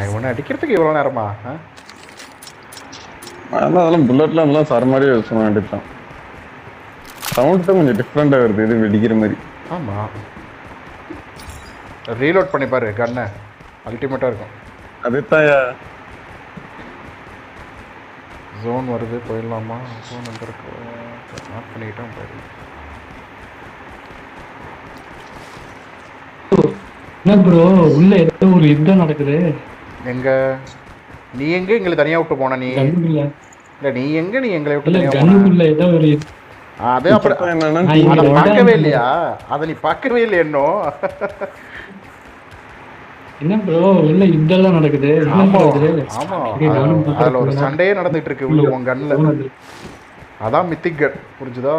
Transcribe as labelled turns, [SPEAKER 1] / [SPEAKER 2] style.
[SPEAKER 1] இவனை அடிக்கிறதுக்கு இவ்வளோ நேரமா?
[SPEAKER 2] அதெல்லாம் புல்லட்லாம் எல்லாம் சர மாதிரி சொன்ன வேண்டியதுதான். சவுண்ட் தான் கொஞ்சம் டிஃப்ரெண்டா வருது, இது வெடிக்கிற மாதிரி.
[SPEAKER 1] ஆமா, ரீலோட் பண்ணி பாரு கண்ணை, அல்டிமேட்டா இருக்கும்.
[SPEAKER 2] அதுதான்யா.
[SPEAKER 1] ஜோன் வருது, போயிடலாமா? ஜோன் எங்க இருக்கு? ஆஃப் பண்ணிக்கிட்டோம், போயிடலாம்.
[SPEAKER 3] என்ன ப்ரோ உள்ள ஏதோ ஒரு யுத்தம் நடக்குது.
[SPEAKER 1] எங்க நீ எங்க எங்களை தனியா விட்டு போன? நீ
[SPEAKER 3] கண்ணுக்குள்ள
[SPEAKER 1] இல்ல, நீ எங்க நீ எங்களை விட்டு
[SPEAKER 3] இல்ல
[SPEAKER 1] தனியா போன?
[SPEAKER 3] கண்ணுக்குள்ள ஏதோ ஒரு
[SPEAKER 1] அது அப்படி
[SPEAKER 2] என்னன்னா
[SPEAKER 1] அதை பார்க்கவே இல்லையா? அதை நீ பார்க்கவே இல்லையா இன்னும்?
[SPEAKER 3] என்ன ப்ரோ உள்ள யுத்தம் நடக்குது. என்ன
[SPEAKER 1] ஆமா
[SPEAKER 3] நடக்குது?
[SPEAKER 1] ஆமா,
[SPEAKER 3] சரி, நானும்
[SPEAKER 1] அதுல ஒரு
[SPEAKER 3] பார்க்கறேன்.
[SPEAKER 1] சண்டையே நடந்துட்டு இருக்கு உள்ள உன் கண்ணுல.
[SPEAKER 3] போனது.
[SPEAKER 1] அதான் மித்திக் கன், புரிஞ்சுதா?